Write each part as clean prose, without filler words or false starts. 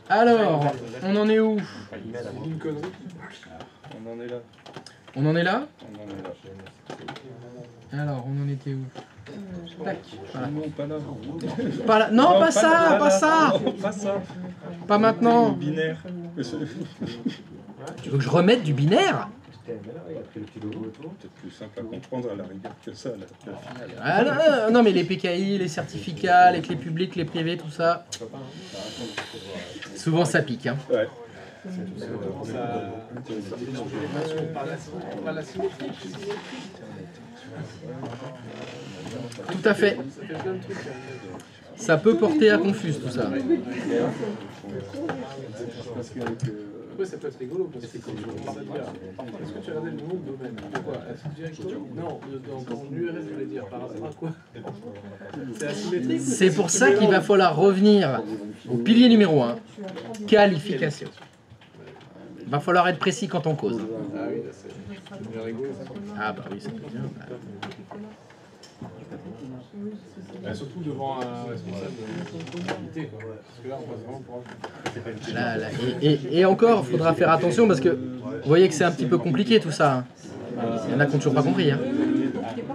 Alors, on en est où? On en est là. On en est là? On en est là. Alors, on en était où? Tac, voilà. Non, pas là. Pas là. Non, pas ça, pas ça. Pas ça. Pas maintenant. Binaire. Tu veux que je remette du binaire? Peut-être plus simple à comprendre à la rigueur que ça, la finale. Ah, non, mais les PKI, les certificats, les clés publiques, les privés, tout ça. Souvent ça pique. Hein. Ouais. Tout à fait. Ça peut porter à confus tout ça. Après, ça peut être rigolo parce que quand tu parles de dire, est-ce que tu as regardé le nom de domaine? Pourquoi? Non, dans ton URL, je voulais dire par rapport à quoi? C'est asymétrique? C'est pour ça qu'il va falloir revenir au pilier numéro 1, qualification. Il va falloir être précis quand on cause. Ah oui, c'est bien rigolo ça. Ah bah oui, c'est bien. Surtout devant un responsable de qualité, quoi. Parce que là, on passe vraiment pour un... Là, et encore, il faudra faire attention parce que vous voyez que c'est un petit peu compliqué tout ça. Hein. Il y en a qui n'ont toujours pas compris. Hein.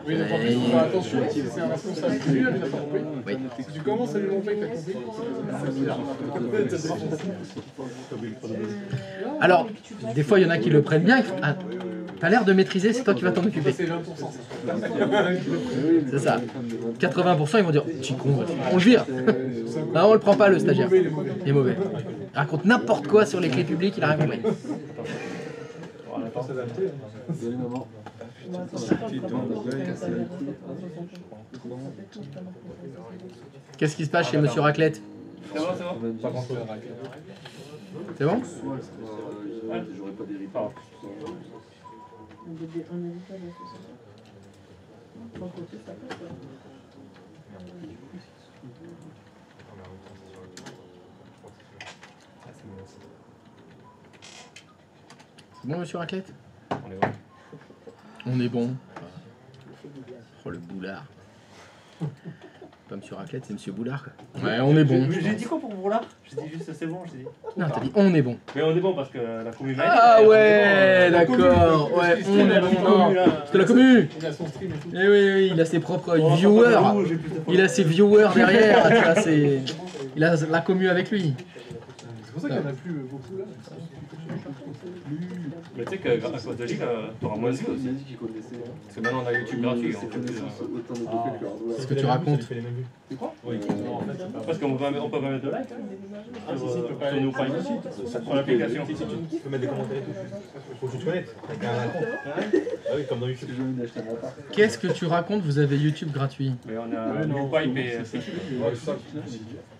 Oui, donc en plus, il faut faire attention, si c'est un responsable qui lui, il n'a pas compris. Oui. Si tu commences à lui montrer que tu as compris, Alors, des fois, il y en a qui le prennent bien. Ah, t'as l'air de maîtriser, c'est toi qui vas t'en occuper. c'est 20%. C'est ça. 80%, ils vont dire t'es con, on le vire. Non, on le prend pas, le stagiaire. Il est mauvais. Il raconte n'importe quoi sur les clés publiques, il a rien compris. Qu'est-ce qui se passe chez Monsieur Raclette? C'est bon, c'est bon. C'est bon? J'aurais pas d'héritage. C'est bon, Monsieur Raclette? On est bon. Oh, le boulard. Pas Monsieur Raclette, c'est Monsieur Boulard. Quoi. Ouais, on est bon. J'ai dit quoi pour Boulard? J'ai dit juste c'est bon, j'ai dit. Non, t'as dit on est bon. Mais on est bon parce que la commune. Ah ouais, d'accord. Ouais, on est bon. Non, c'est la commune. Il a son stream et tout. Eh oui, il a ses propres viewers. Il a ses viewers derrière. Tu vois, il a la commu avec lui. C'est pour ça qu'il n'y en a plus beaucoup là. Mais tu sais qu'à cause de lui, t'auras moins de vues aussi. Parce que maintenant on a YouTube gratuit. C'est ce que tu racontes. Tu crois? Oui. Parce qu'on peut pas mettre de like sur nos pages sur l'application. Tu peux mettre des commentaires et tout. Faut que tu te connaisses. Avec un compte. Ah oui, comme dans YouTube. Qu'est-ce que tu racontes? Vous avez YouTube gratuit. Mais on a YouPipe et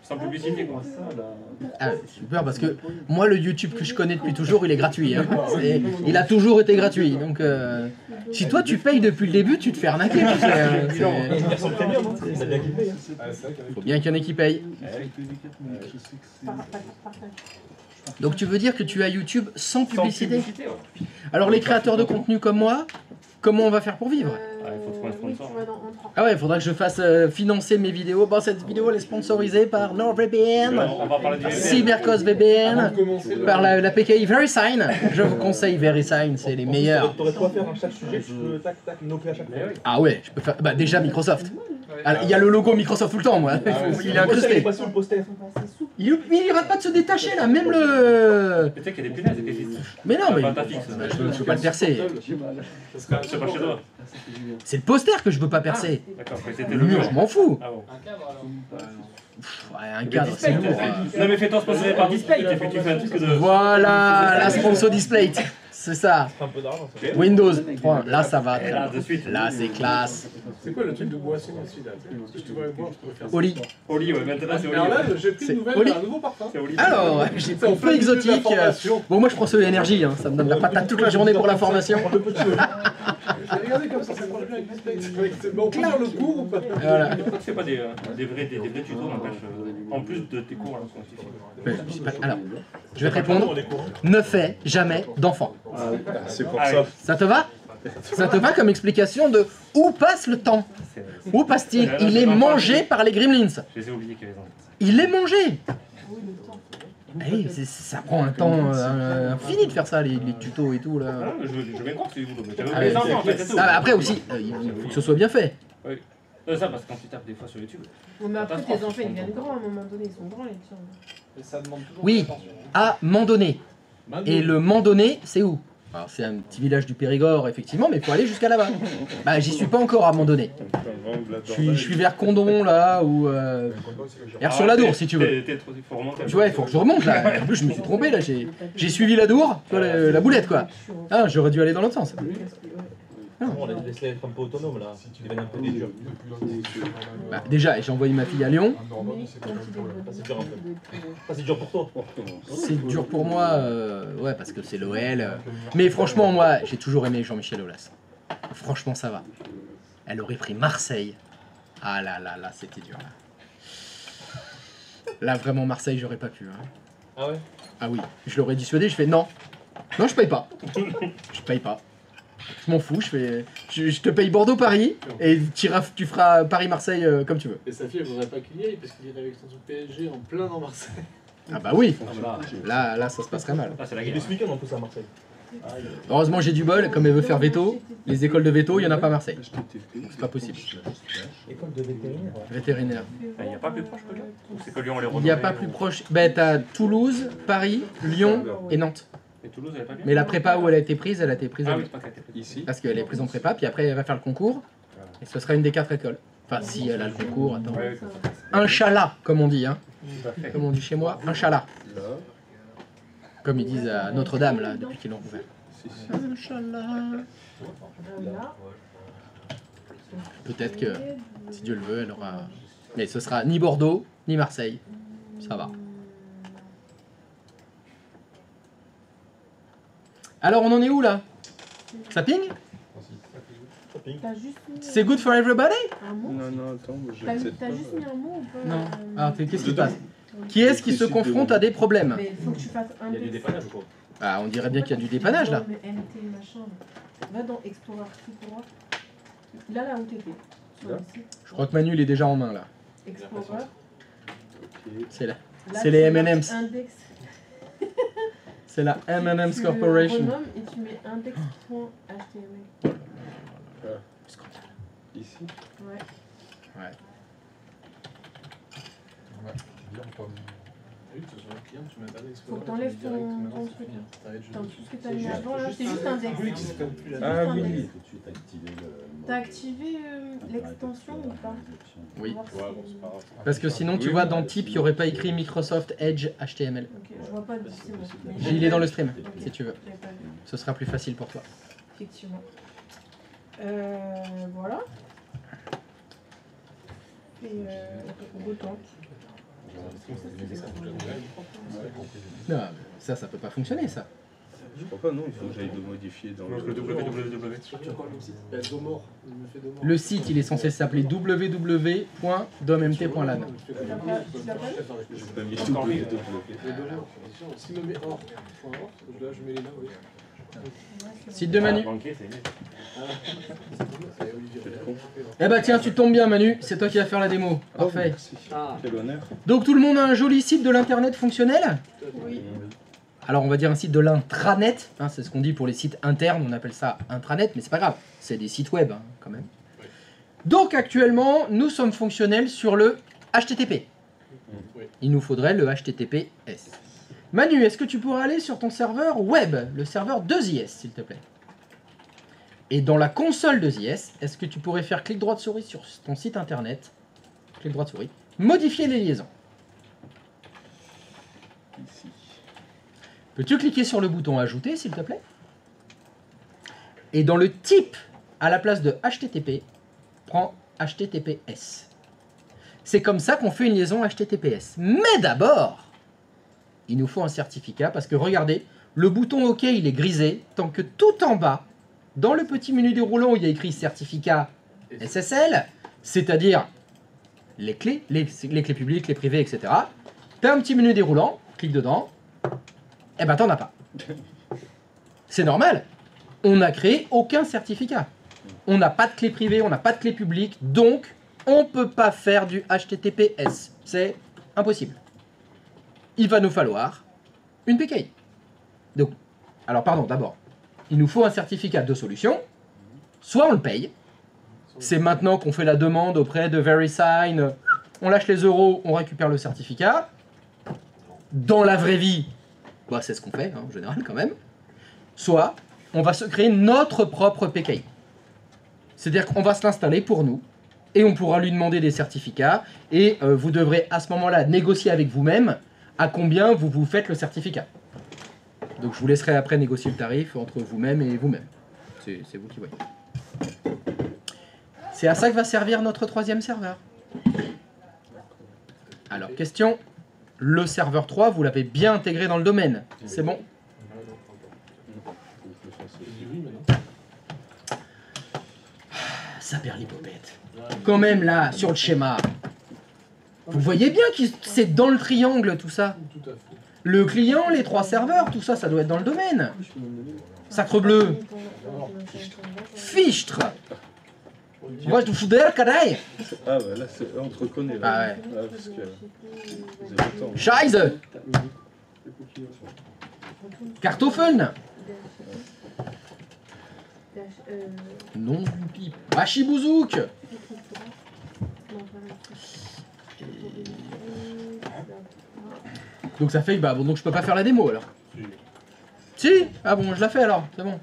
sans publicité quoi. Ah, super, parce que moi, le YouTube que je connais depuis toujours, il est gratuit. Hein. Il a toujours été gratuit. Donc, si toi, tu payes depuis le début, tu te fais arnaquer. Tu sais, hein. Version premium, hein. C'est bien qu'il paye. Faut bien qu'il y en ait qui payent. Donc, tu veux dire que tu as YouTube sans publicité? Alors, les créateurs de contenu comme moi, comment on va faire pour vivre? Il faut trouver un sponsor. Ah ouais, il faudra que je fasse financer mes vidéos. Bon, cette vidéo, elle est sponsorisée par NordVPN, On va parler du Cybercos VPN, par la PKI VeriSign. Je vous conseille VeriSign, c'est les meilleurs. T'aurais de quoi faire à chaque sujet, tu peux tac tac noter à chaque fois. Ah ouais, je peux faire. Bah, déjà Microsoft. Ah, il y a le logo Microsoft tout le temps, moi. Il est incrusté. Il arrête pas de se détacher là, même le. Tu sais qu'il y a des punaises qui existent. Mais non, mais Pas ta fixe. je peux pas le percer. C'est pas chez toi. C'est le poster que je veux pas percer. D'accord, mais c'était Le le mur, mur. je m'en fous. Ah bon. Ouais, un cadre, c'est lourd. Non mais fais-toi sponsorer par Display, et puis tu fais un truc de... Voilà, la sponsor display. C'est ça. Un peu d'argent. Windows. Point. Là, ça va. Et là, de suite. Là, c'est classe. C'est quoi le truc de boisson aussi là? Si je te vois voir, je pourrais faire ça. Oli. Oli, ouais, maintenant c'est Oli. Alors là, j'ai pris C'est une nouvelle Oli. d'un nouveau parfum. C'est Oli. Alors, j'ai pris un peu exotique. Bon, moi, je prends ce énergie. Hein. Ça me donne la patate toute la journée pour la formation. J'ai regardé comme ça marche bien avec Display. Mais on peut faire le cours ou pas? Voilà. Pourquoi tu fais pas des vrais tutos, n'empêche, en plus de tes cours là, Alors, je vais te répondre. Ne fais jamais d'enfant. C'est pour ça. Ça te va? Ça te va comme explication de où passe le temps? Où passe-t-il? Il est mangé par les gremlins. Je les ai oubliés qu'il y avait des enfants. Il est mangé. Oui, le temps. Eh, ça prend un temps infini de faire ça, les tutos et tout là. Ah, je veux bien croire que c'est du boulot. Mais j'avais Ah, oublié les ouais, enfants en fait, c'est tout. Après aussi, il faut que ce soit bien fait. Oui. Ça, parce que quand tu tapes des fois sur YouTube. Bon, mais après, tes enfants, ils deviennent grands à un moment donné. Ils sont grands, les tiens. Et ça demande toujours Oui. de l'attention. À Mandonné. Maintenant, Et le Mandonné, c'est où? Alors c'est un petit village du Périgord effectivement, mais il faut aller jusqu'à là-bas. Bah j'y suis pas encore à Mandonné. Je suis vers Condon là, ou sur la Dour si tu veux. Tu vois, il faut que je remonte là. En plus je me suis trompé là, j'ai suivi la Dour, tu vois, la boulette quoi. Ah, j'aurais dû aller dans l'autre sens. On laisse-les être un peu autonomes là, si tu deviens un peu des durs. Bah, déjà, j'ai envoyé ma fille à Lyon. C'est dur pour toi. C'est dur pour moi, ouais, parce que c'est l'OL. Mais franchement, moi, j'ai toujours aimé Jean-Michel Aulas. Franchement, ça va. Elle aurait pris Marseille. Ah là là là, c'était dur là. Là, vraiment, Marseille, j'aurais pas pu. Hein. Ah ouais? Ah oui, je l'aurais dissuadé, je fais non. Non, je paye pas. Je paye pas. Je m'en fous, je te paye Bordeaux-Paris et tu feras Paris-Marseille comme tu veux. Et sa fille, elle voudrait pas qu'il y aille parce qu'il irait avec son PSG en plein dans Marseille. Ah bah oui, là ça se passerait mal. Ah, c'est la Il y a guerre. des week-ends en plus à Marseille. Heureusement j'ai du bol, comme elle veut faire veto, les écoles de veto, il n'y en a pas à Marseille. Donc c'est pas possible. École de vétérinaire. Vétérinaire. Il n'y a pas plus proche que Lyon? Ou c'est que Lyon les Il n'y a pas plus proche. Ben t'as Toulouse, Paris, Lyon et Nantes. Et Toulouse, elle est pas bien? Mais la prépa où elle a été prise à Ah oui, Lyon. c'est pas qu'elle a été prise. Ici. Parce qu'elle est prise en prépa, puis après elle va faire le concours. Et ce sera une des 4 écoles. Enfin si elle a le concours, attends. Ouais, Inch'Allah, comme on dit, hein. tout à fait. Comme on dit chez moi, Inch'Allah. Là. Comme ils disent à Notre-Dame là, depuis qu'ils l'ont ouvert. Si, si. Inch'Allah. Peut-être que, si Dieu le veut, elle aura... Mais ce sera ni Bordeaux, ni Marseille. Ça va. Alors, on en est où, là? Ça ping? T'as juste mis C'est good for everybody? un mot? Non, non, attends, je T'as sais t'as pas. juste mis un mot ou pas? Non. Alors, qu'est-ce qui se Dedans. passe? Qui est-ce qui se confronte à des problèmes? Mais il faut que tu fasses un Il y a du dépannage ou quoi? Ah, on dirait bien qu'il y a du dépannage, là. Non, mais MT, machin. Va dans Explorer, tout pour moi. Là où t'étais. Sur le site. Je crois que Manu, il est déjà en main, là. Explorer. C'est là. Là, C'est les tu marques M&M's. Index. C'est la M&M's Tu Corporation. le renommes et tu mets index.html. Ici. Ouais. Ouais. Oui, tu as un client, tu mets Internet Faut Explorer. que t'enlèves tu mets direct, ton maintenant, c'est truc. fini. T'arrêtes juste Attends, dessus. tout ce que t'as mis avant là, c'est juste index. Oui, qui se colle plus là. Ah Juste oui. index. Tout de suite activer le. T'as activé l'extension ou pas? Oui. Pour voir si- Ouais, bon, c'est pas grave. Parce que sinon, tu Oui, vois, oui. dans le type, il n'y aurait pas écrit Microsoft Edge HTML. Ok, je vois pas d'ici. moi. Il est dans le stream, Ok, si tu veux. j'avais pas vu. Ce sera plus facile pour toi. Effectivement. Voilà. Et retente. Non, ça peut pas fonctionner, ça. Je crois pas, non, il faut que j'aille le modifier dans Le www. Structure quoi comme site? Bah, Domor. Il me fait Domor. Le site, il est censé s'appeler www.domt.lan. Tu l'as pas Tu l'as pas vu? J'ai pas mis Encore tout lui. S'il me met or, point or, là je mets les là, oui. Site de Manu. Banquier, c'est C'est Olivier Réal. Eh bah tiens, tu tombes bien, Manu. C'est toi qui vas faire la démo. Parfait. Ah, Quel honneur. Donc tout le monde a un joli site de l'internet fonctionnel. Oui. Alors on va dire un site de l'intranet, hein, c'est ce qu'on dit pour les sites internes, on appelle ça intranet, mais c'est pas grave, c'est des sites web hein, quand même. Donc actuellement, nous sommes fonctionnels sur le HTTP. Oui. Il nous faudrait le HTTPS. Manu, est-ce que tu pourrais aller sur ton serveur web, le serveur 2IS, s'il te plaît? Et dans la console 2IS, est-ce que tu pourrais faire clic droit de souris sur ton site internet, clic droit de souris, modifier les liaisons? Ici. Peux-tu cliquer sur le bouton ajouter, s'il te plaît? Et dans le type, à la place de HTTP, prends HTTPS. C'est comme ça qu'on fait une liaison HTTPS. Mais d'abord, il nous faut un certificat parce que regardez, le bouton OK, il est grisé, tant que tout en bas, dans le petit menu déroulant où il y a écrit certificat SSL, c'est-à-dire les clés publiques, les privées, etc. Tu as un petit menu déroulant, clique dedans, eh ben t'en as pas. C'est normal. On n'a créé aucun certificat. On n'a pas de clé privée, on n'a pas de clé publique, donc on ne peut pas faire du HTTPS. C'est impossible. il va nous falloir une PKI. Donc, alors pardon, d'abord, il nous faut un certificat de solution. Soit on le paye. C'est maintenant qu'on fait la demande auprès de VeriSign. On lâche les euros, on récupère le certificat. Dans la vraie vie, bah, c'est ce qu'on fait, hein, en général quand même. Soit on va se créer notre propre PKI. C'est-à-dire qu'on va se l'installer pour nous. Et on pourra lui demander des certificats. Et vous devrez à ce moment-là négocier avec vous-même à combien vous vous faites le certificat. Donc je vous laisserai après négocier le tarif entre vous-même et vous-même. C'est vous qui voyez. C'est à ça que va servir notre troisième serveur. Alors, question. Le serveur 3, vous l'avez bien intégré dans le domaine. C'est bon? Ça perd l'hypopète. Quand même, là, sur le schéma. Vous voyez bien que c'est dans le triangle, tout ça. Tout à fait. Le client, les 3 serveurs, tout ça, ça doit être dans le domaine. Sacrebleu. Fichtre. Moi, je te fous d'air, canaille. Ah, bah là, on te reconnaît. Là. Ah ouais. Ah, parce que vous avez le temps. Scheiße. Kartoffeln. Non d'une pipe. Bachibouzouk. Donc ça fait, bah bon, donc je peux pas faire la démo alors. Si. Ah bon, je la fais alors, c'est bon.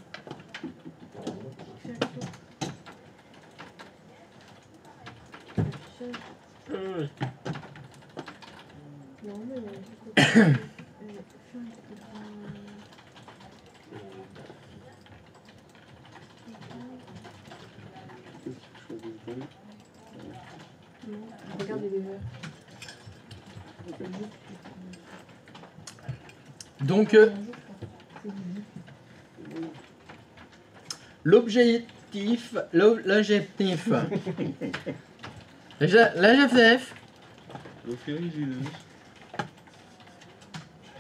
Donc l'objectif,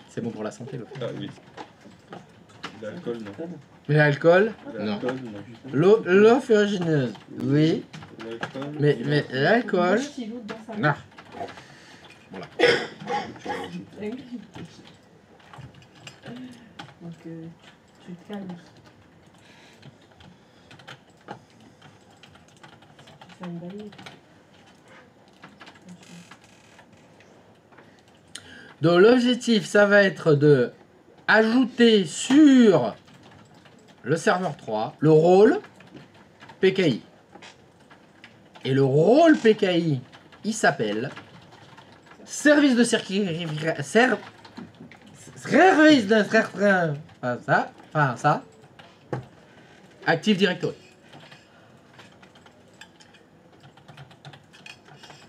c'est bon pour la santé, l'eau. Ah oui. L'alcool, non. Mais l'alcool, non. L'alcool, non. L'eau ferrugineuse, oui. L'alcool. Mais l'alcool, non. Voilà. Donc, tu te calmes. Tu fais une balise. Donc l'objectif, ça va être de ajouter sur le serveur 3 le rôle PKI. Et le rôle PKI, il s'appelle service de service de ça, Active Directory.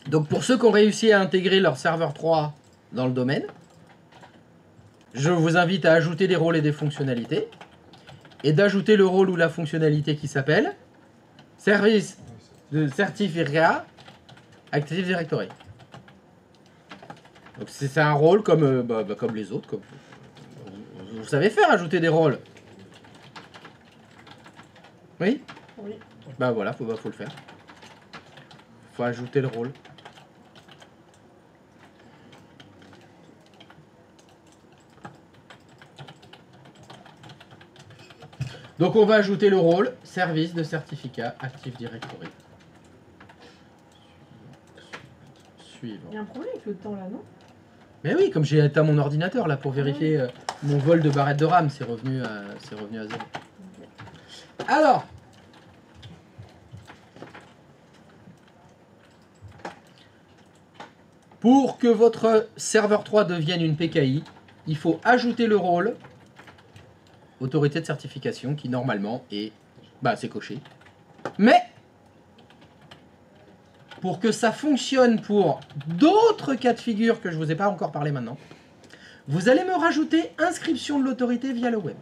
Donc pour ceux qui ont réussi à intégrer leur serveur 3 dans le domaine, je vous invite à ajouter des rôles et des fonctionnalités, et d'ajouter le rôle ou la fonctionnalité qui s'appelle service de certificat Active Directory. Donc c'est un rôle comme, comme les autres. Comme, vous savez faire, ajouter des rôles. Oui? Oui. Bah voilà, faut le faire. Faut ajouter le rôle. Donc on va ajouter le rôle service de certificat Active Directory. Suivant. Il y a un problème avec le temps là, non? Mais oui, comme j'ai éteint mon ordinateur là pour vérifier mon vol de barrette de RAM, c'est revenu à 0. Alors, pour que votre serveur 3 devienne une PKI, il faut ajouter le rôle autorité de certification qui normalement est, c'est coché. Mais pour que ça fonctionne pour d'autres cas de figure que je vous ai pas encore parlé maintenant, vous allez me rajouter inscription de l'autorité via le web.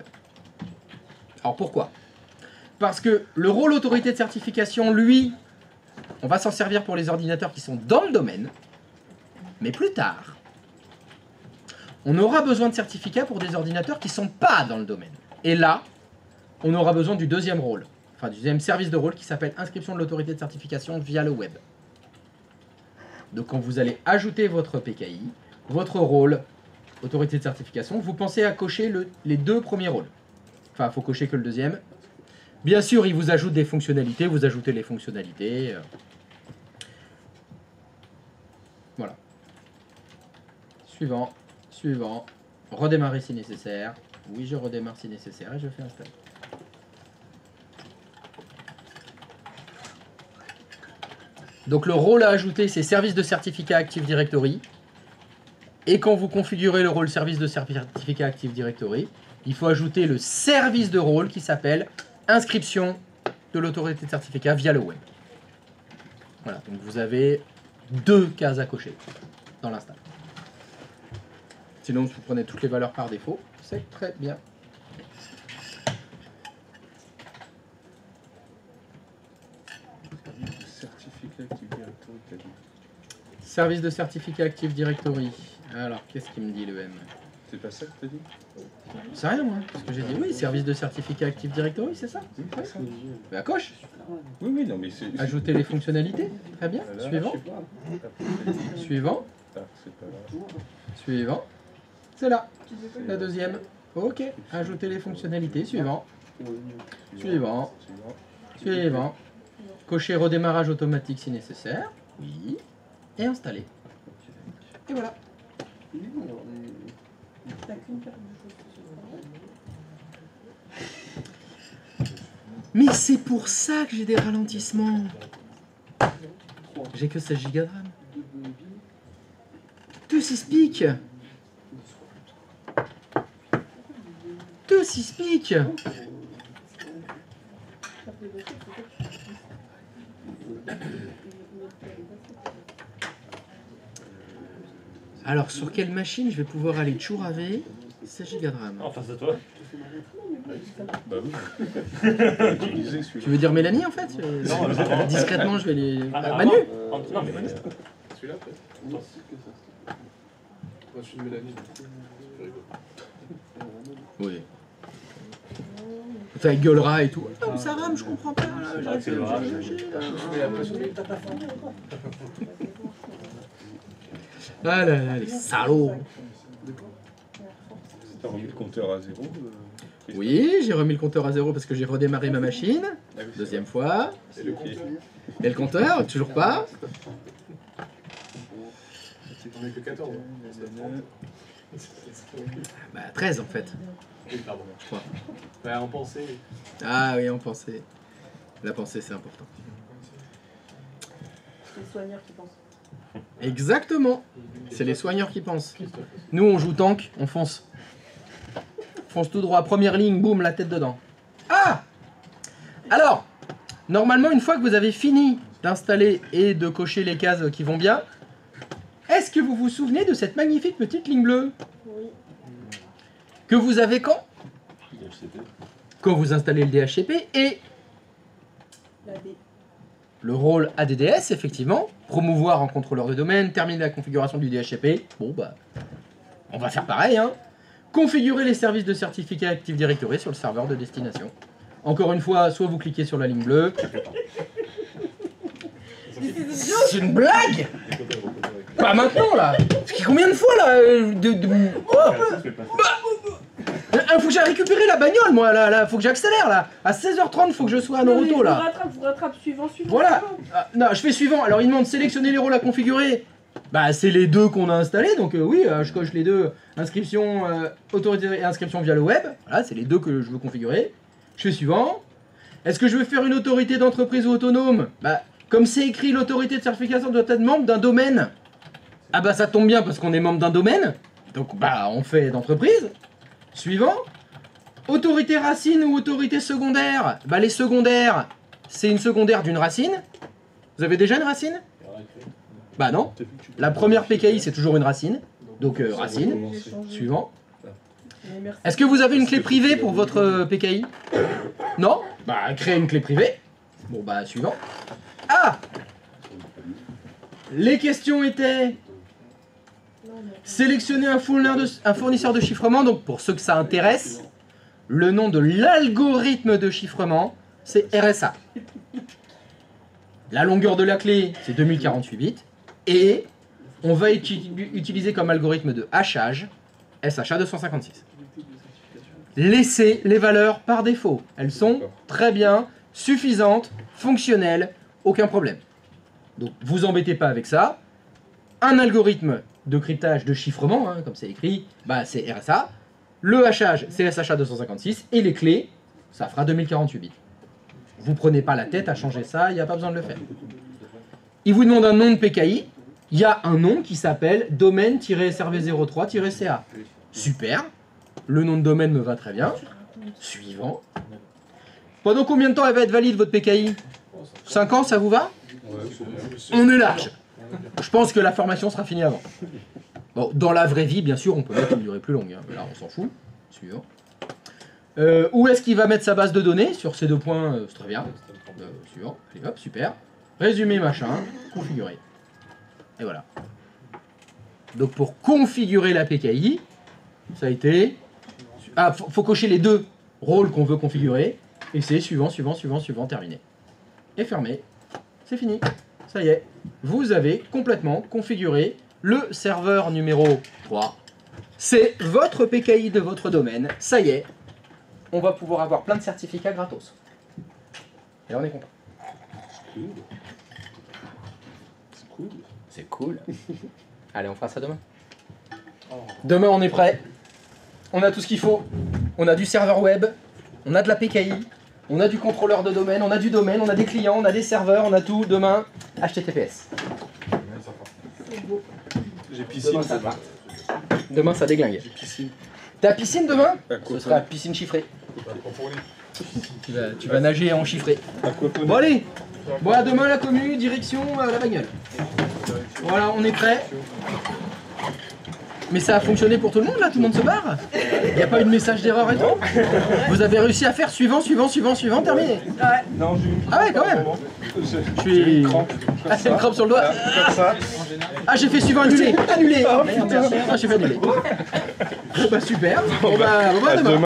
Alors pourquoi? Parce que le rôle autorité de certification, lui, on va s'en servir pour les ordinateurs qui sont dans le domaine, mais plus tard, on aura besoin de certificats pour des ordinateurs qui ne sont pas dans le domaine. Et là, on aura besoin du deuxième rôle, enfin du deuxième service de rôle qui s'appelle inscription de l'autorité de certification via le web. Donc quand vous allez ajouter votre PKI, votre rôle autorité de certification, vous pensez à cocher les 2 premiers rôles. Enfin, il faut cocher que le deuxième. Bien sûr, il vous ajoute des fonctionnalités, vous ajoutez les fonctionnalités. Voilà. Suivant, suivant. Redémarrer si nécessaire. Oui, je redémarre si nécessaire et je fais installer. Donc le rôle à ajouter, c'est service de certificat Active Directory. Et quand vous configurez le rôle service de certificat Active Directory, il faut ajouter le service de rôle qui s'appelle inscription de l'autorité de certificat via le web. Voilà, donc vous avez 2 cases à cocher dans l'install. Sinon, si vous prenez toutes les valeurs par défaut, c'est très bien. Certificat Active Directory, t'as dit. Service de certificat Active Directory. Alors, qu'est-ce qu'il me dit le M? C'est pas ça que t'as dit? C'est rien, moi. Parce que j'ai dit oui, service de certificat Active Directory, c'est ça? C'est ça. Bah, coche. Oui, oui, non, mais c'est. Ajouter les fonctionnalités. Très bien. Là, Suivant. je sais pas. Suivant. Ah, c'est pas grave. Suivant. C'est là. La deuxième. Ok. Ajouter les fonctionnalités. Suivant. Suivant. Suivant. Cocher redémarrage automatique si nécessaire. Oui. Et installer. Et voilà. T'as qu'une paire de choses. Mais c'est pour ça que j'ai des ralentissements. J'ai que 16 Go de RAM. Deux 6 pics. Deux 6 pics. Alors, sur quelle machine je vais pouvoir aller chouraver 16 Go de RAM? En face de toi. Bah oui. Utiliser Tu celui-là. veux dire Mélanie en fait? Non, Discrètement, je vais les. Ah, Manu? non, mais Manu. Celui-là, peut-être. Moi, je suis de Mélanie. Je rigole. Oui. Ça gueulera et tout. Ah, mais ça rame, je comprends pas. Là, C'est vrai que c'est le rage. Mais l'impression que t'as pas faim. Ah là là, les salauds. T'as remis le compteur à 0. Oui, j'ai remis le compteur à 0 parce que j'ai redémarré ma machine. Deuxième fois. Et le compteur. Et le compteur, toujours pas. On est que 14. Bah 13 en fait. Oui, pardon. Je crois. Ouais, en pensée. Ah oui, on pensait. La pensée, c'est important. C'est les soigneurs qui pensent. Exactement. C'est les soigneurs qui pensent. Nous, on joue tank, on fonce. Fonce tout droit, première ligne, boum, la tête dedans. Ah! Alors, normalement, une fois que vous avez fini d'installer et de cocher les cases qui vont bien, est-ce que vous vous souvenez de cette magnifique petite ligne bleue Oui. que vous avez quand? Quand vous installez le DHCP et La B. le rôle ADDS, effectivement, promouvoir en contrôleur de domaine, terminer la configuration du DHCP. Bon, bah, on va faire pareil, hein. Configurer les services de certificat Active Directory sur le serveur de destination. Encore une fois, soit vous cliquez sur la ligne bleue. C'est une blague? Pas maintenant, là. Combien de fois, là faut que j'aille récupérer la bagnole, moi, là, faut que j'accélère, là. À 16h30, faut que je sois à Naruto, là. Vous rattrape, suivant. Voilà. Ah, non, je fais suivant. Alors, il demande sélectionner les rôles à configurer. Bah, c'est les 2 qu'on a installés, donc oui, je coche les 2. Inscription, autorité et inscription via le web. Voilà, c'est les 2 que je veux configurer. Je fais suivant. Est-ce que je veux faire une autorité d'entreprise ou autonome? Bah, comme c'est écrit, l'autorité de certification doit être membre d'un domaine. Ah bah, ça tombe bien parce qu'on est membre d'un domaine. Donc, bah, on fait d'entreprise. Suivant. Autorité racine ou autorité secondaire? Bah, les secondaires, c'est une secondaire d'une racine. Vous avez déjà une racine? Bah non. La première PKI, c'est toujours une racine. Donc, racine. Suivant. Est-ce que vous avez une clé privée pour votre PKI? Non? Bah, créez une clé privée. Bon, bah, suivant. Ah! Les questions étaient... Sélectionner un fournisseur de chiffrement. Donc, pour ceux que ça intéresse, le nom de l'algorithme de chiffrement, c'est RSA. La longueur de la clé, c'est 2048 bits. Et on va utiliser comme algorithme de hachage SHA 256. Laissez les valeurs par défaut. Elles sont très bien, suffisantes, fonctionnelles, aucun problème. Donc vous embêtez pas avec ça. Un algorithme de cryptage, de chiffrement, hein, comme c'est écrit, bah c'est RSA. Le hachage, c'est SHA 256. Et les clés, ça fera 2048 bits. Vous prenez pas la tête à changer ça, il n'y a pas besoin de le faire. Il vous demande un nom de PKI. Il y a un nom qui s'appelle domaine-srv03-ca. Super. Le nom de domaine me va très bien. Suivant. Pendant combien de temps elle va être valide votre PKI? 5 ans, ça vous va? On est large. Je pense que la formation sera finie avant. Bon, dans la vraie vie, bien sûr, on peut mettre une durée plus longue. Hein. Là, on s'en fout. Suivant. Où est-ce qu'il va mettre sa base de données? Sur ces deux points, c'est très bien. Suivant. Allez, hop, super. Résumé, machin. Configurer. Et voilà. Donc, pour configurer la PKI, ça a été... Ah, faut cocher les deux rôles qu'on veut configurer. Et c'est suivant, terminé. Et fermé. C'est fini. Ça y est. Vous avez complètement configuré le serveur numéro 3. C'est votre PKI de votre domaine. Ça y est. On va pouvoir avoir plein de certificats gratos. Et on est content. C'est cool. C'est cool. Allez, on fera ça demain. Demain, on est prêt. On a tout ce qu'il faut. On a du serveur web. On a de la PKI. On a du contrôleur de domaine. On a du domaine. On a des clients. On a des serveurs. On a tout. Demain, HTTPS. J'ai piscine. Demain, ça part. Demain, ça déglingue. J'ai piscine. T'as piscine demain? Aquaponie. Ce sera piscine chiffrée. Tu vas nager en chiffré. Aquaponie. Bon allez. Bon à demain la commune, direction la bagnole. Voilà, on est prêt. Mais ça a fonctionné pour tout le monde là, tout le monde se barre. Il n'y a pas eu de message d'erreur et tout. Vous avez réussi à faire suivant, terminé. Non, j'ai une Ah ouais quand même. Je suis- j'ai une crampe. Ah c'est une crampe sur le doigt. Comme ça. Ah j'ai fait suivant annulé. Annulé. Ah j'ai fait annuler. Bah super. Bon bah à demain.